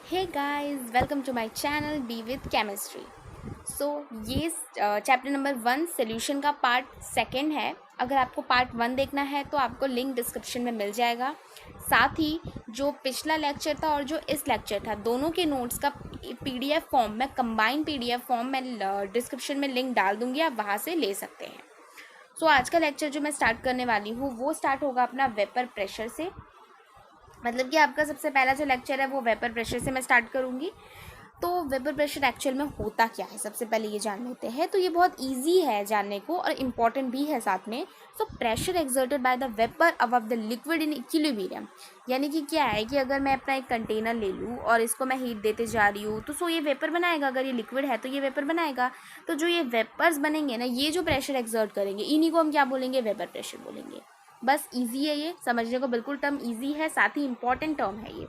Hey guys, welcome to my channel be with chemistry. So ये chapter number 1 solution का part second है। अगर आपको पार्ट 1 देखना है तो आपको लिंक डिस्क्रिप्शन में मिल जाएगा। साथ ही जो पिछला लेक्चर था और जो इस लेक्चर था, दोनों के नोट्स का पीडीएफ फॉर्म में, कंबाइंड पीडीएफ फॉर्म में डिस्क्रिप्शन में लिंक डाल दूंगी, आप वहाँ से ले सकते हैं। सो आज का लेक्चर जो मैं स्टार्ट करने वाली हूँ वो स्टार्ट होगा अपना वेपर प्रेशर से। मतलब कि आपका सबसे पहला जो लेक्चर है वो वेपर प्रेशर से मैं स्टार्ट करूँगी। तो वेपर प्रेशर एक्चुअल में होता क्या है, सबसे पहले ये जान लेते हैं। तो ये बहुत इजी है जानने को और इम्पॉर्टेंट भी है साथ में। So pressure exerted by the vapour above the liquid in equilibrium. यानी कि क्या है कि अगर मैं अपना एक कंटेनर ले लूँ और इसको मैं हीट देते जा रही हूँ तो ये वेपर बनाएगा। अगर ये लिक्विड है तो ये वेपर बनाएगा। तो जो ये वेपर्स बनेंगे ना, ये जो प्रेशर एक्सर्ट करेंगे, इन्हीं को हम क्या बोलेंगे, वेपर प्रेशर बोलेंगे। बस इजी है, ये समझने को बिल्कुल टर्म इजी है, साथ ही इम्पॉर्टेंट टर्म है ये।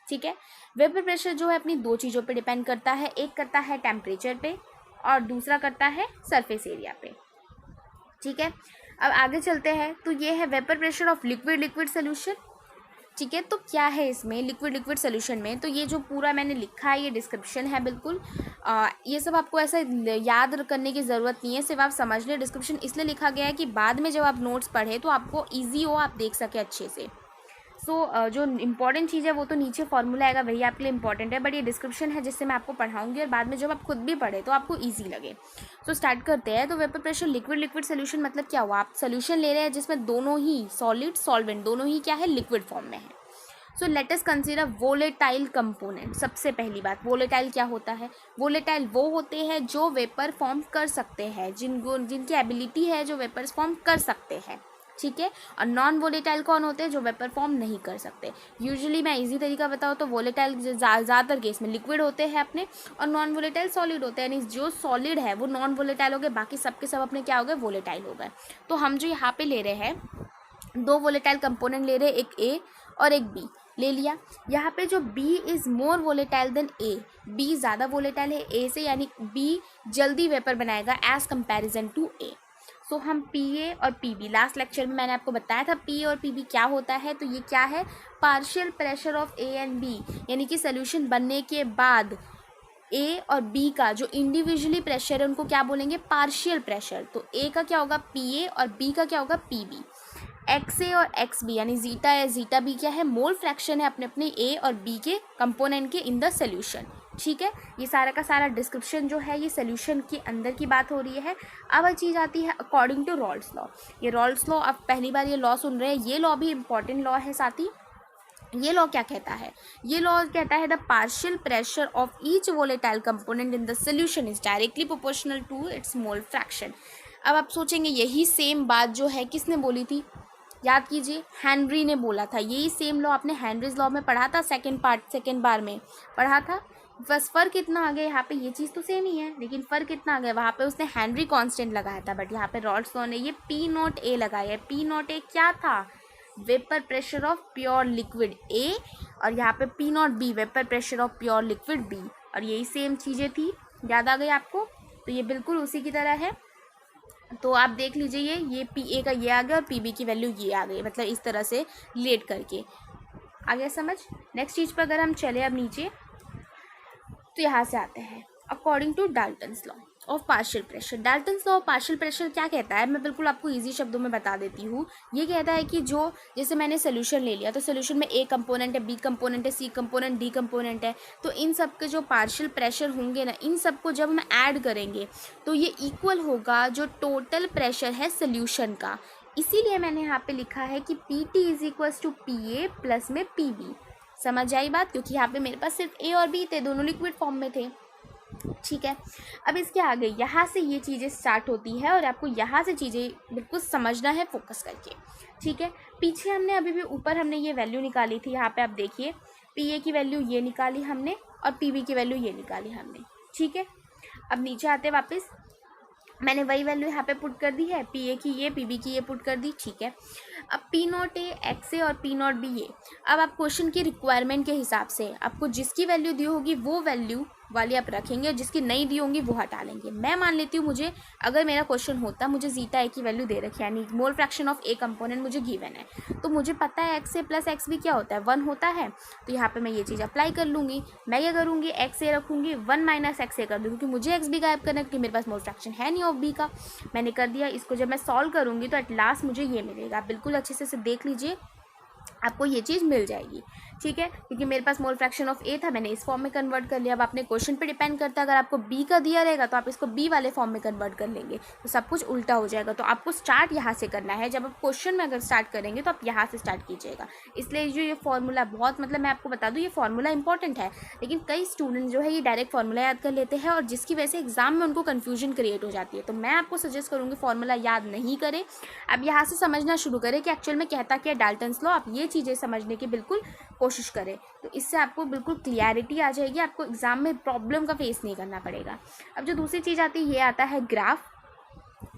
ठीक है। वेपर प्रेशर जो है अपनी दो चीज़ों पे डिपेंड करता है। एक करता है टेम्परेचर पे और दूसरा करता है सरफेस एरिया पे। ठीक है। अब आगे चलते हैं। तो ये है vapour pressure of liquid liquid solution. ठीक है। तो क्या है इसमें लिक्विड लिक्विड सोल्यूशन में, तो ये जो पूरा मैंने लिखा है ये डिस्क्रिप्शन है बिल्कुल। ये सब आपको ऐसा याद करने की ज़रूरत नहीं है, सिर्फ आप समझ लें। डिस्क्रिप्शन इसलिए लिखा गया है कि बाद में जब आप नोट्स पढ़े तो आपको ईजी हो, आप देख सके अच्छे से। जो इंपॉर्टेंट चीज़ है वो तो नीचे फॉर्मूला आएगा, वही आपके लिए इंपॉर्टेंट है, बट ये डिस्क्रिप्शन है जिससे मैं आपको पढ़ाऊंगी और बाद में जब आप खुद भी पढ़े तो आपको इजी लगे। स्टार्ट करते हैं। तो vapour pressure liquid liquid solution मतलब क्या हुआ, आप सोल्यूशन ले रहे हैं जिसमें दोनों ही सॉलिड सॉल्वेंट दोनों ही क्या है, लिक्विड फॉर्म में है। Let us consider volatile component. सबसे पहली बात, वोलेटाइल क्या होता है। वोलेटाइल वो होते हैं जो वेपर फॉर्म कर सकते हैं, जिनकी एबिलिटी है जो वेपर्स फॉर्म कर सकते हैं। ठीक है। और नॉन वोलेटाइल कौन होते हैं, जो वेपर फॉर्म नहीं कर सकते। यूजुअली मैं इजी तरीका बताऊँ तो वोलेटाइल ज़्यादातर केस में लिक्विड होते हैं अपने, और नॉन वोलेटाइल सॉलिड होते हैं। यानी जो सॉलिड है वो नॉन वोलेटाइल हो गए, बाकी सबके सब अपने क्या हो गए, वोलेटाइल हो गए। तो हम जो यहाँ पे ले रहे हैं, दो वोलेटाइल कंपोनेंट ले रहे हैं, एक ए और एक बी ले लिया। यहाँ पे जो B is more volatile than A, B ज़्यादा वोलेटाइल है A से, यानी B जल्दी वेपर बनाएगा एज कंपैरिजन टू A। हम PA और PB, लास्ट लेक्चर में मैंने आपको बताया था PA और PB क्या होता है। तो ये क्या है, partial pressure of A and B, यानी कि सोल्यूशन बनने के बाद A और B का जो इंडिविजुअली प्रेशर है उनको क्या बोलेंगे, पार्शियल प्रेशर। तो A का क्या होगा PA और B का क्या होगा PB। एक्स ए और एक्स बी यानी जीटा है जीटा बी क्या है, मोल फ्रैक्शन है अपने अपने ए और बी के कंपोनेंट के इन द सोल्यूशन। ठीक है। ये सारा का सारा डिस्क्रिप्शन जो है ये सोल्यूशन के अंदर की बात हो रही है। अब चीज़ आती है अकॉर्डिंग टू रॉल्स लॉ। ये रॉल्स लॉ, आप पहली बार ये लॉ सुन रहे हैं, ये लॉ भी इंपॉर्टेंट लॉ है। साथ ही ये लॉ क्या कहता है, ये लॉ कहता है the partial pressure of each volatile component in the solution is directly proportional to its mole fraction. अब आप सोचेंगे यही सेम बात जो है किसने बोली थी, याद कीजिए, हेनरी ने बोला था। यही सेम लॉ आपने हेनरीज लॉ में पढ़ा था, सेकेंड बार में पढ़ा था। बस फ़र्क इतना आ गया, यहाँ पे ये चीज़ तो सेम ही है लेकिन फ़र्क इतना आ गया, वहाँ पे उसने हेनरी कांस्टेंट लगाया था, बट यहाँ पे रॉल्स लॉ ने ये पी नॉट ए लगाया है। पी नॉट ए क्या था, vapour pressure of pure liquid A, और यहाँ पे P not B, vapour pressure of pure liquid B, और यही सेम चीज़ें थी। याद आ गई आपको। तो ये बिल्कुल उसी की तरह है। तो आप देख लीजिए, ये पी ए का ये आ गया और पी बी की वैल्यू ये आ गई, मतलब इस तरह से रिलेट करके आ गया समझ। नेक्स्ट चीज़ पर अगर हम चले अब नीचे, तो यहाँ से आते हैं according to Dalton's law of partial pressure. Dalton's law of partial pressure क्या कहता है, मैं बिल्कुल आपको इजी शब्दों में बता देती हूँ। ये कहता है कि जो जैसे मैंने सोल्यूशन ले लिया, तो सोल्यूशन में ए कंपोनेंट है, बी कंपोनेंट है, सी कंपोनेंट, डी कंपोनेंट है। तो इन सब के जो पार्शियल प्रेशर होंगे ना, इन सबको जब हम ऐड करेंगे तो ये इक्वल होगा जो टोटल प्रेशर है सोल्यूशन का। इसीलिए मैंने यहाँ पे लिखा है कि P T is equals to P A plus में पी बी। समझ आई बात, क्योंकि यहाँ पे मेरे पास सिर्फ ए और बी थे, दोनों लिक्विड फॉर्म में थे। ठीक है। अब इसके आगे यहाँ से ये चीज़ें स्टार्ट होती है और आपको यहाँ से चीज़ें बिल्कुल समझना है फोकस करके। ठीक है। पीछे हमने अभी भी ऊपर हमने ये वैल्यू निकाली थी, यहाँ पे आप देखिए, पी ए की वैल्यू ये निकाली हमने और पी बी की वैल्यू ये निकाली हमने। ठीक है। अब नीचे आते वापस, मैंने वही वैल्यू यहाँ पे पुट कर दी है, पी ए की ये, पी बी की ये पुट कर दी। ठीक है। अब पी नॉट ए एक्स ए और पी नॉट बी ये, अब आप क्वेश्चन की रिक्वायरमेंट के हिसाब से आपको जिसकी वैल्यू दी होगी वो वैल्यू वाली आप रखेंगे और जिसकी नहीं दी होंगी वो हटा लेंगे। मैं मान लेती हूँ मुझे अगर मेरा क्वेश्चन होता, मुझे जीटा ए की वैल्यू दे रखी है, यानी mole fraction of A component मुझे गिवन है, तो मुझे पता है एक्स ए प्लस एक्स बी क्या होता है, 1 होता है। तो यहाँ पे मैं ये चीज़ अप्लाई कर लूँगी। मैं क्या करूँगी, एक्स ए रखूँगी, 1 माइनस एक्स ए कर दूँगी, क्योंकि मुझे एक्स बी गायब करना है, क्योंकि मेरे पास मोल फ्रैक्शन है नहीं ऑफ बी का। मैंने कर दिया। इसको जब मैं सॉल्व करूँगी तो एट लास्ट मुझे ये मिलेगा। बिल्कुल अच्छे से इसे देख लीजिए, आपको ये चीज़ मिल जाएगी। ठीक है, क्योंकि मेरे पास मोल फ्रैक्शन ऑफ ए था, मैंने इस फॉर्म में कन्वर्ट कर लिया। अब अपने क्वेश्चन पे डिपेंड करता है, अगर आपको बी का दिया रहेगा तो आप इसको बी वाले फॉर्म में कन्वर्ट कर लेंगे, तो सब कुछ उल्टा हो जाएगा। तो आपको स्टार्ट यहाँ से करना है। जब आप क्वेश्चन में अगर स्टार्ट करेंगे तो आप यहाँ से स्टार्ट कीजिएगा। इसलिए जो ये फॉर्मूला बहुत, मतलब मैं आपको बता दूँ ये फॉर्मूला इंपॉर्टेंट है, लेकिन कई स्टूडेंट जो है ये डायरेक्ट फॉर्मूला याद कर लेते हैं और जिसकी वजह से एग्जाम में उनको कन्फ्यूजन क्रिएट हो जाती है। तो मैं आपको सजेस्ट करूँगी फॉर्मूला याद नहीं करें, अब यहाँ से समझना शुरू करें कि एक्चुअल में कहता क्या डाल्टन्स लॉ। आप ये चीज़ें समझने की बिल्कुल कोशिश करें, तो इससे आपको बिल्कुल क्लियरिटी आ जाएगी, आपको एग्जाम में प्रॉब्लम का फेस नहीं करना पड़ेगा। अब जो दूसरी चीज़ आती है, ये आता है ग्राफ।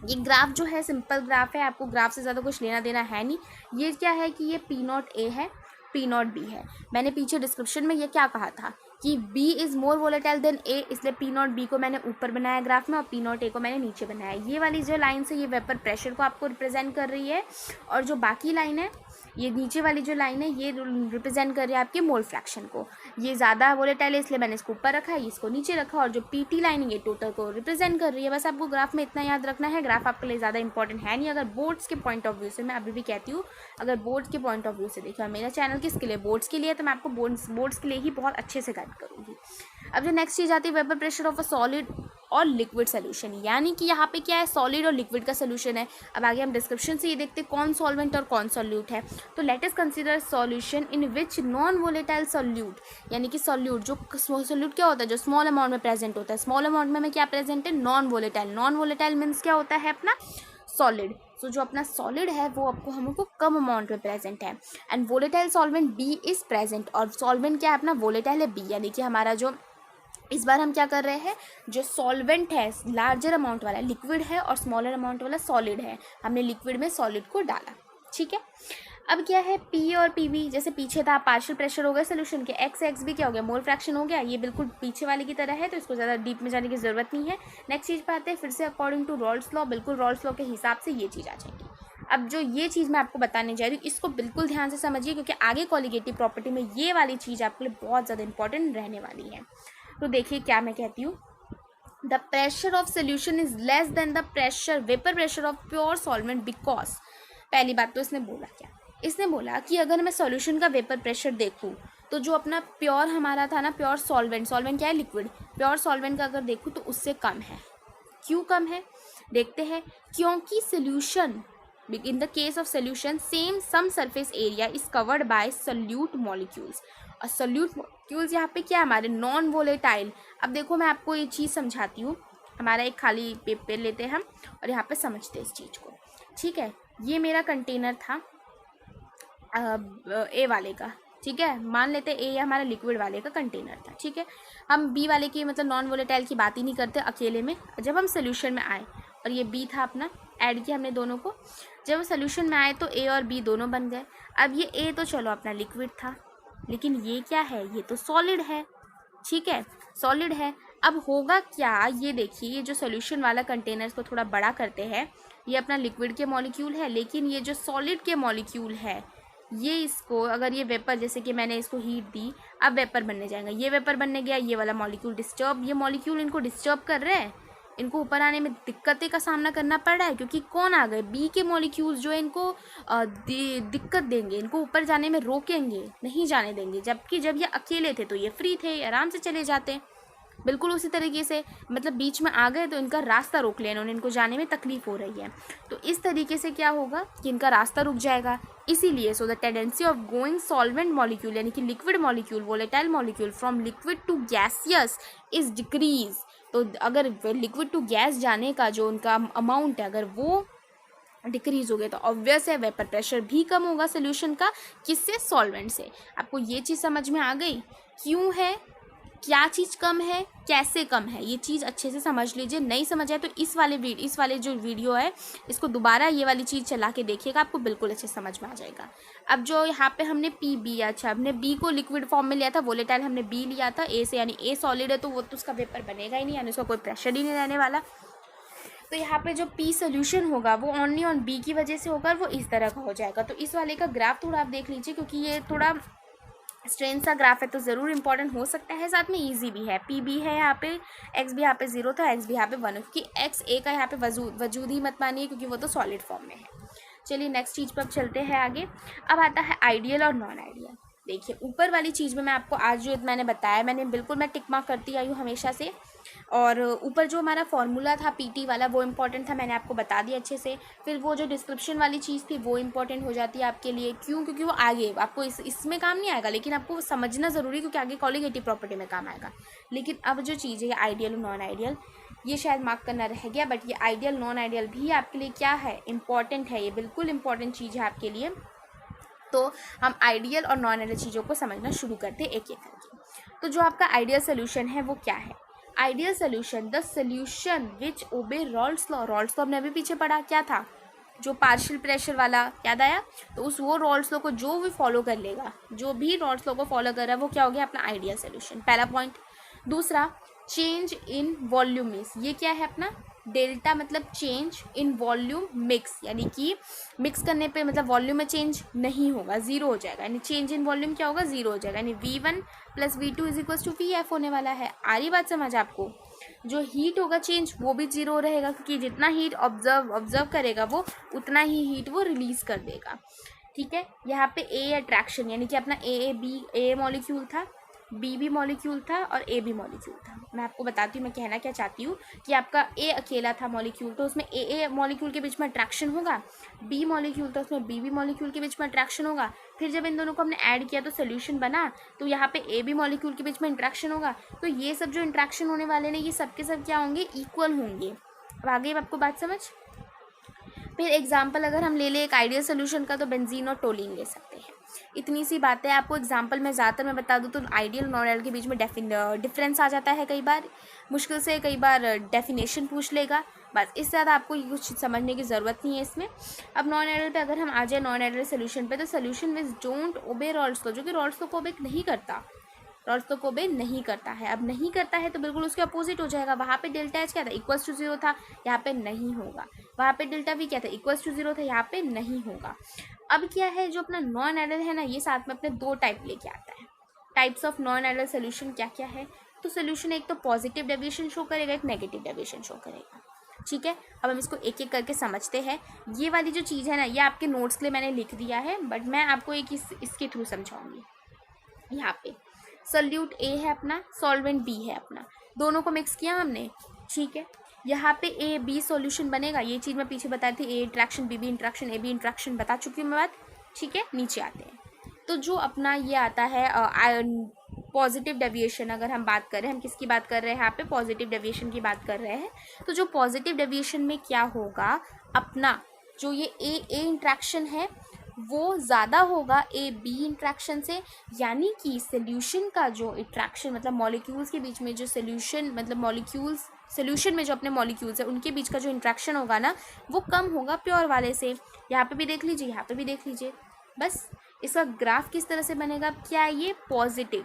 ये ग्राफ जो है सिंपल ग्राफ है, आपको ग्राफ से ज़्यादा कुछ लेना देना है नहीं। ये क्या है कि ये पी नॉट ए है, पी नॉट बी है। मैंने पीछे डिस्क्रिप्शन में ये क्या कहा था कि B is more volatile than A, इसलिए पी नॉट बी को मैंने ऊपर बनाया ग्राफ में और पी नॉट ए को मैंने नीचे बनाया। ये वाली जो लाइन है ये वेपर प्रेशर को आपको रिप्रेजेंट कर रही है, और जो बाकी लाइन है, ये नीचे वाली जो लाइन है ये रिप्रेजेंट कर रही है आपके मोल फ्रैक्शन को। ये ज़्यादा वोलेटाइल है इसलिए मैंने इसको ऊपर रखा है, इसको नीचे रखा, और जो PT लाइन है ये टोटल को रिप्रेजेंट कर रही है। बस आपको ग्राफ में इतना याद रखना है। ग्राफ आपके लिए ज़्यादा इंपॉर्टेंट है नहीं। अगर बोर्ड्स के पॉइंट ऑफ व्यू से, मैं अभी भी कहती हूँ, अगर बोर्ड्स के पॉइंट ऑफ व्यू से देखिए, और मेरा चैनल किसके लिए, बोर्ड्स के लिए, तो मैं आपको बोर्ड्स के लिए ही बहुत अच्छे से गाइड करूँगी। अब जो नेक्स्ट चीज़ आती है, vapour pressure of a solid और लिक्विड सोल्यूशन, यानी कि यहाँ पे क्या है, सॉलिड और लिक्विड का सोल्यूशन है। अब आगे हम डिस्क्रिप्शन से ये देखते हैं कौन सॉल्वेंट और कौन सॉल्यूट है। तो let us consider solution in which non volatile solute, यानी कि सॉल्यूट जो सॉल्यूट क्या होता है, जो स्मॉल अमाउंट में प्रेजेंट होता है। स्मॉल अमाउंट में क्या प्रेजेंट है, non volatile. Non volatile means क्या होता है, अपना सॉलिड। सो जो अपना सॉलिड है वो आपको हमको कम अमाउंट में प्रेजेंट है। And volatile solvent B is present, और सॉल्वेंट क्या है अपना, वोलेटाइल है बी, यानी कि हमारा जो इस बार हम क्या कर रहे हैं, जो सॉल्वेंट है लार्जर अमाउंट वाला लिक्विड है और स्मॉलर अमाउंट वाला सॉलिड है, हमने लिक्विड में सॉलिड को डाला। ठीक है, अब क्या है, P और PB, जैसे पीछे था पार्शियल प्रेशर हो गया सोल्यूशन के, X भी क्या हो गया, मोल फ्रैक्शन हो गया। ये बिल्कुल पीछे वाले की तरह है, तो इसको ज़्यादा डीप में जाने की ज़रूरत नहीं है। नेक्स्ट चीज़ पे आते हैं, फिर से अकॉर्डिंग टू रॉल्स लॉ, बिल्कुल रॉल्स लॉ के हिसाब से ये चीज़ आ जाएगी। अब जो ये चीज़ मैं आपको बताने जा रही हूँ इसको बिल्कुल ध्यान से समझिए, क्योंकि आगे कॉलिगेटिव प्रॉपर्टी में ये वाली चीज़ आपके लिए बहुत ज़्यादा इंपॉर्टेंट रहने वाली है। तो देखिए क्या मैं कहती हूँ, the pressure of solution is less than the pressure, vapour pressure of pure solvent, because पहली बात तो इसने बोला क्या, इसने बोला कि अगर मैं सॉल्यूशन का वेपर प्रेशर देखूँ तो जो अपना प्योर हमारा था ना, प्योर सॉल्वेंट, सॉल्वेंट क्या है, लिक्विड, प्योर सॉल्वेंट का अगर देखूँ तो उससे कम है। क्यों कम है, देखते हैं। क्योंकि solution, in the case of solution same some surface area is covered by solute molecules, और solute molecules यहाँ पे क्या है, हमारे नॉन वोलेटाइल। अब देखो मैं आपको ये चीज़ समझाती हूँ, हमारा एक खाली पेपर लेते हैं हम और यहाँ पे समझते हैं इस चीज़ को। ठीक है, ये मेरा कंटेनर था ए वाले का, ठीक है, मान लेते ए हमारा लिक्विड वाले का कंटेनर था। ठीक है, हम बी वाले की मतलब नॉन वोलेटाइल की बात ही नहीं करते अकेले में। जब हम सोल्यूशन में आए और ये बी था अपना, ऐड किया हमने दोनों को, जब सोल्यूशन में आए तो ए और बी दोनों बन गए। अब ये ए तो चलो अपना लिक्विड था, लेकिन ये क्या है, ये तो सॉलिड है। ठीक है, सॉलिड है। अब होगा क्या, ये देखिए, ये जो सोल्यूशन वाला कंटेनर, इसको थोड़ा बड़ा करते हैं, ये अपना लिक्विड के मॉलिक्यूल है, लेकिन ये जो सॉलिड के मॉलिक्यूल है ये इसको, अगर ये वेपर, जैसे कि मैंने इसको हीट दी, अब वेपर बनने जाएगा, ये वेपर बनने गया, ये वाला मॉलिक्यूल डिस्टर्ब, ये मॉलिक्यूल इनको डिस्टर्ब कर रहे हैं, इनको ऊपर आने में दिक्कतें का सामना करना पड़ रहा है, क्योंकि कौन आ गए, बी के मॉलिक्यूल्स जो इनको दिक्कत देंगे, इनको ऊपर जाने में रोकेंगे, नहीं जाने देंगे। जबकि जब ये अकेले थे तो ये फ्री थे, आराम से चले जाते। बिल्कुल उसी तरीके से, मतलब बीच में आ गए तो इनका रास्ता रोक लिया इन्होंने, इनको जाने में तकलीफ हो रही है, तो इस तरीके से क्या होगा कि इनका रास्ता रुक जाएगा। इसीलिए so the tendency of going solvent molecule, यानी कि liquid molecule, volatile molecule from liquid to gaseous is decrease. तो अगर लिक्विड टू गैस जाने का जो उनका अमाउंट है, अगर वो डिक्रीज हो गया तो ऑब्वियस है वेपर प्रेशर भी कम होगा सोल्यूशन का, किससे, सॉल्वेंट से। आपको ये चीज़ समझ में आ गई, क्यों है, क्या चीज़ कम है, कैसे कम है, ये चीज़ अच्छे से समझ लीजिए। नहीं समझ आए तो इस वाले जो वीडियो है इसको दोबारा ये वाली चीज़ चला के देखिएगा, आपको बिल्कुल अच्छे समझ में आ जाएगा। अब जो यहाँ पे हमने पी बी, अच्छा हमने बी को लिक्विड फॉर्म में लिया था, वोलेटाइल हमने बी लिया था ए से, यानी ए सॉलिड है तो वो तो उसका वेपर बनेगा ही नहीं, यानी उसका कोई प्रेशर ही नहीं रहने वाला। तो यहाँ पे जो पी सोल्यूशन होगा वो ओनली ऑन बी की वजह से होगा और वो इस तरह का हो जाएगा। तो इस वाले का ग्राफ थोड़ा आप देख लीजिए, क्योंकि ये थोड़ा स्ट्रेन सा ग्राफ है तो ज़रूर इंपॉर्टेंट हो सकता है, साथ में इजी भी है। पी बी है यहाँ पे, एक्स भी यहाँ पे 0 था, एक्स भी यहाँ पे 1 है, क्योंकि एक्स ए का यहाँ पे वजूद ही मत मानिए, क्योंकि वो तो सॉलिड फॉर्म में है। चलिए नेक्स्ट चीज़ पर अब चलते हैं आगे। अब आता है आइडियल और नॉन आइडियल। देखिए ऊपर वाली चीज़ में मैं आपको आज जो मैंने बताया, मैं टिक मार्क करती आई हूँ हमेशा से। और ऊपर जो हमारा फॉर्मूला था पीटी वाला वो इम्पॉर्टेंट था, मैंने आपको बता दिया अच्छे से। फिर वो जो डिस्क्रिप्शन वाली चीज़ थी वो इम्पॉर्टेंट हो जाती है आपके लिए, क्यों? क्योंकि वो आगे आपको इसमें काम नहीं आएगा, लेकिन आपको समझना ज़रूरी, क्योंकि आगे कॉलीगेटिव प्रॉपर्टी में काम आएगा। लेकिन अब जो चीज़ है आइडियल और नॉन आइडियल, ये शायद मार्क करना रह गया, बट ये आइडियल नॉन आइडियल भी आपके लिए क्या है, इंपॉर्टेंट है। ये बिल्कुल इंपॉर्टेंट चीज़ है आपके लिए। तो हम आइडियल और नॉन आइडियल चीज़ों को समझना शुरू करते हैं एक एक करके। तो जो आपका आइडियल सोल्यूशन है वो क्या है? Ideal solution, the solution which obey Raoult's law. Rawls law हमने अभी पीछे पढ़ा, क्या था? जो पार्शियल प्रेशर वाला, याद आया? तो उस वो रॉल्स लॉ को जो भी फॉलो कर लेगा, जो भी रॉल्स लॉ को फॉलो कर रहा है वो क्या हो गया? अपना आइडियल सोल्यूशन, पहला पॉइंट। दूसरा, चेंज इन वॉल्यूम मीन्स, ये क्या है अपना? डेल्टा मतलब चेंज इन वॉल्यूम मिक्स, यानी कि मिक्स करने पे मतलब वॉल्यूम में चेंज नहीं होगा, जीरो हो जाएगा, यानी चेंज इन वॉल्यूम क्या होगा? जीरो हो जाएगा, यानी V1 + V2 = VF होने वाला है। आ रही बात समझ आपको? जो हीट होगा चेंज वो भी जीरो रहेगा, क्योंकि जितना हीट ऑब्जर्व करेगा वो उतना ही हीट वो रिलीज कर देगा। ठीक है, यहाँ पे ए अट्रैक्शन, यानी कि अपना ए मॉलिक्यूल था, बी भी मॉलिक्यूल था और ए भी मॉलिक्यूल था। मैं आपको बताती हूँ मैं कहना क्या चाहती हूँ, कि आपका ए अकेला था मॉलिक्यूल, तो उसमें ए मॉलिक्यूल के बीच में अट्रैक्शन होगा, बी मॉलिक्यूल तो उसमें बी मॉलिक्यूल के बीच में अट्रैक्शन होगा। फिर जब इन दोनों को हमने ऐड किया तो सोल्यूशन बना, तो यहाँ पे ए बी मॉलिक्यूल के बीच में इंट्रैक्शन होगा। तो ये सब जो इंट्रैक्शन होने वाले हैं ये सब के सब क्या होंगे? इक्वल होंगे। अब आगे आपको बात समझ? फिर एग्जाम्पल अगर हम ले लें एक आइडियल सोल्यूशन का, तो बेंजीन और टोलिन ले सकते हैं। इतनी सी बात है। आपको एग्जाम्पल में ज़्यादातर मैं बता दूँ तो आइडियल और नॉन आइडियल के बीच में डिफरेंस आ जाता है, कई बार मुश्किल से, कई बार डेफिनेशन पूछ लेगा, बस इससे ज़्यादा आपको कुछ समझने की ज़रूरत नहीं है इसमें। अब नॉन आइडियल पे अगर हम आ जाए, नॉन आइडियल सोल्यूशन पे, तो सोल्यूशन विच डोंट ओबे रॉल्स लॉ, जो कि रॉल्स लॉ को ओबे नहीं करता, रॉल्स लॉ को ओबे नहीं करता है। अब नहीं करता है तो बिल्कुल उसके अपोजिट हो जाएगा। वहाँ पे डेल्टा एच क्या था? =0 था, यहाँ पे नहीं होगा। वहाँ पे डेल्टा वी क्या था? =0 था, यहाँ पे नहीं होगा। अब क्या है, जो अपना नॉन आइडियल है ना, ये साथ में अपने दो टाइप लेके आता है। Types of non ideal solution क्या क्या है? तो सोल्यूशन एक तो पॉजिटिव डेविएशन शो करेगा, एक नेगेटिव डेविएशन शो करेगा। ठीक है, अब हम इसको एक एक करके समझते हैं। ये वाली जो चीज़ है ना, ये आपके नोट्स के लिए मैंने लिख दिया है, बट मैं आपको एक इसके थ्रू समझाऊंगी। यहाँ पे सोल्यूट ए है अपना, सॉल्वेंट बी है अपना, दोनों को मिक्स किया हमने। ठीक है, यहाँ पे ए बी सॉल्यूशन बनेगा। ये चीज़ मैं पीछे बताई थी, A interaction B B interaction A B interaction बता चुकी हूँ मैं बात। ठीक है, नीचे आते हैं। तो जो अपना ये आता है पॉजिटिव डेविएशन, अगर हम बात करें, हम किसकी बात कर रहे हैं यहाँ पे? पॉजिटिव डेविएशन की बात कर रहे हैं। तो जो पॉजिटिव डेविएशन में क्या होगा, अपना जो ये ए इंट्रैक्शन है वो ज़्यादा होगा ए बी इंट्रैक्शन से, यानी कि सोल्यूशन का जो इंट्रैक्शन मतलब मॉलिक्यूल्स के बीच में जो सोल्यूशन मतलब मॉलिक्यूल्स सोल्यूशन में जो अपने मॉलिक्यूल्स है उनके बीच का जो इंट्रैक्शन होगा ना, वो कम होगा प्योर वाले से। यहाँ पे भी देख लीजिए, यहाँ पे भी देख लीजिए। बस इसका ग्राफ किस तरह से बनेगा? क्या है ये? पॉजिटिव।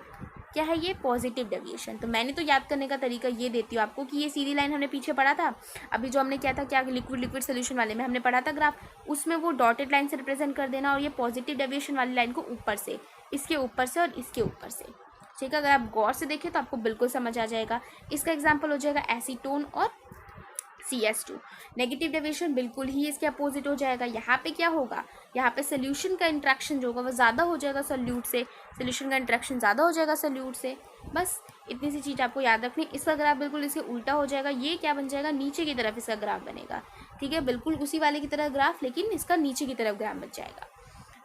क्या है ये? Positive deviation. तो मैंने तो याद करने का तरीका ये देती हूँ आपको कि ये सीधी लाइन हमने पीछे पढ़ा था, अभी जो हमने क्या था, क्या लिक्विड सोल्यूशन वाले में हमने पढ़ा था ग्राफ, उसमें वो डॉटेड लाइन से रिप्रेजेंट कर देना, और ये पॉजिटिव डेविएशन वाली लाइन को ऊपर से, इसके ऊपर से और इसके ऊपर से। ठीक है, अगर आप गौर से देखें तो आपको बिल्कुल समझ आ जाएगा। इसका एग्जाम्पल हो जाएगा एसीटोन और CS2। नेगेटिव डेविएशन बिल्कुल ही इसके अपोजिट हो जाएगा। यहाँ पे क्या होगा? यहाँ पे सोल्यूशन का इंट्रैक्शन जो होगा वो ज़्यादा हो जाएगा सोल्यूट से, सोल्यूशन का इंट्रैक्शन ज़्यादा हो जाएगा सोल्यूट से। बस इतनी सी चीज़ आपको याद रखनी। इसका ग्राफ बिल्कुल इसके उल्टा हो जाएगा। ये क्या बन जाएगा? नीचे की तरफ इसका ग्राफ बनेगा। ठीक है, बिल्कुल उसी वाले की तरह ग्राफ, लेकिन इसका नीचे की तरफ ग्राफ बन जाएगा।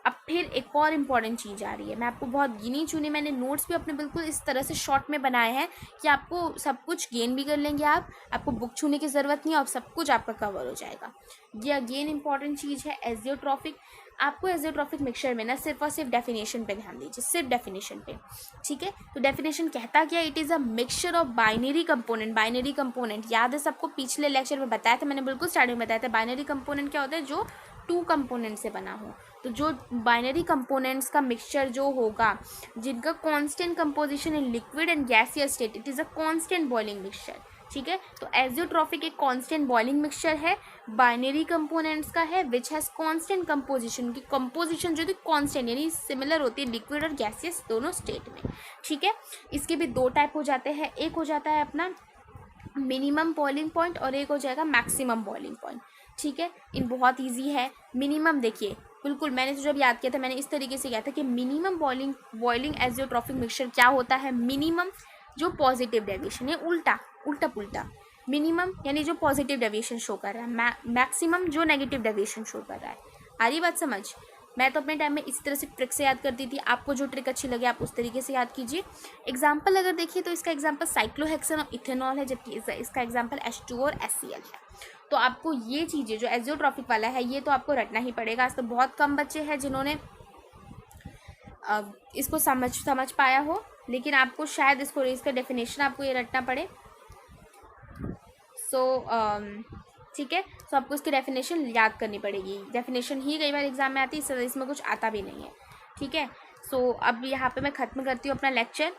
अब फिर एक और इम्पॉर्टेंट चीज़ आ रही है, मैं आपको बहुत गिनी चुनी, मैंने नोट्स भी अपने बिल्कुल इस तरह से शॉर्ट में बनाए हैं कि आपको सब कुछ गेन भी कर लेंगे, आपको बुक छूने की ज़रूरत नहीं है और सब कुछ आपका कवर हो जाएगा। ये अगेन इंपॉर्टेंट चीज़ है एजियोट्रॉफिक। आपको एजियोट्रॉफिक मिक्सचर में ना सिर्फ और सिर्फ डेफिनेशन पे ध्यान दीजिए, सिर्फ डेफिनेशन पे, ठीक है। तो डेफिनेशन कहता क्या, it is a mixture of binary component. Binary component याद है सबको, पिछले लेक्चर में बताया था मैंने, बिल्कुल स्टार्टिंग में बताया था। बाइनरी कंपोनेंट क्या होता है, जो 2 कंपोनेंट से बना हो। तो जो बाइनरी कंपोनेंट्स का मिक्सचर जो होगा, जिनका constant composition in liquid and gaseous state, it is a constant boiling mixture, ठीक है। तो एजियोट्रॉफिक एक कांस्टेंट बॉइलिंग मिक्सचर है, बाइनरी कंपोनेंट्स का है, विच हैज़ कांस्टेंट कंपोजिशन। की कंपोजिशन जो थी कांस्टेंट यानी सिमिलर होती है लिक्विड और गैसियस दोनों स्टेट में, ठीक है। इसके भी 2 टाइप हो जाते हैं, एक हो जाता है अपना मिनिमम बॉइलिंग पॉइंट और एक हो जाएगा मैक्सिमम बॉइलिंग पॉइंट, ठीक है। इन बहुत ईजी है। मिनिमम देखिए, बिल्कुल मैंने तो जब याद किया था मैंने इस तरीके से किया था कि मिनिमम बॉइलिंग एजियोट्रॉफिक मिक्सचर क्या होता है। मिनिमम जो पॉजिटिव डेविएशन है, उल्टा पुल्टा। मिनिमम यानी जो पॉजिटिव डेविएशन शो कर रहा है, मैक्सिमम जो नेगेटिव डेविएशन शो कर रहा है। आ रही बात समझ। मैं तो अपने टाइम में इस तरह से ट्रिक से याद करती थी, आपको जो ट्रिक अच्छी लगे आप उस तरीके से याद कीजिए। एग्जाम्पल अगर देखिए तो इसका एग्जाम्पल साइक्लोहेक्सेन और इथेनॉल है, जबकि इसका एग्जाम्पल H2O और HCl है। तो आपको ये चीज़ें जो एजियोट्रॉफिक वाला है ये तो आपको रटना ही पड़ेगा। आज तो बहुत कम बच्चे हैं जिन्होंने इसको समझ पाया हो, लेकिन आपको शायद इसका डेफिनेशन आपको ये रटना पड़े। ठीक है, सो आपको इसकी डेफिनेशन याद करनी पड़ेगी। डेफिनेशन ही कई बार एग्जाम में आती है, इसमें कुछ आता भी नहीं है, ठीक है। सो अब यहाँ पे मैं ख़त्म करती हूँ अपना लेक्चर।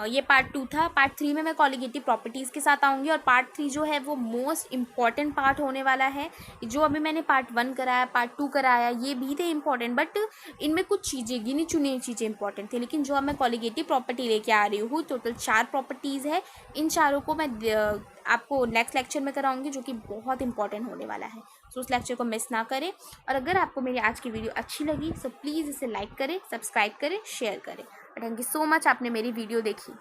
ये पार्ट 2 था। पार्ट 3 में मैं कॉलिगेटिव प्रॉपर्टीज़ के साथ आऊँगी, और पार्ट 3 जो है वो मोस्ट इम्पॉर्टेंट पार्ट होने वाला है। जो अभी मैंने पार्ट 1 कराया, पार्ट 2 कराया, ये भी थे इम्पॉर्टेंट, बट इनमें कुछ चीज़ें गिनी चुनी चीज़ें इंपॉर्टेंट थी। लेकिन जो अब मैं कॉलिगेटिव प्रॉपर्टी लेके आ रही हूँ, टोटल 4 प्रॉपर्टीज़ है। इन चारों को मैं आपको नेक्स्ट लेक्चर में कराऊंगी, जो कि बहुत इंपॉर्टेंट होने वाला है। तो उस लेक्चर को मिस ना करें। और अगर आपको मेरी आज की वीडियो अच्छी लगी तो प्लीज़ इसे लाइक करें, सब्सक्राइब करें, शेयर करें। थैंक यू सो मच, आपने मेरी वीडियो देखी।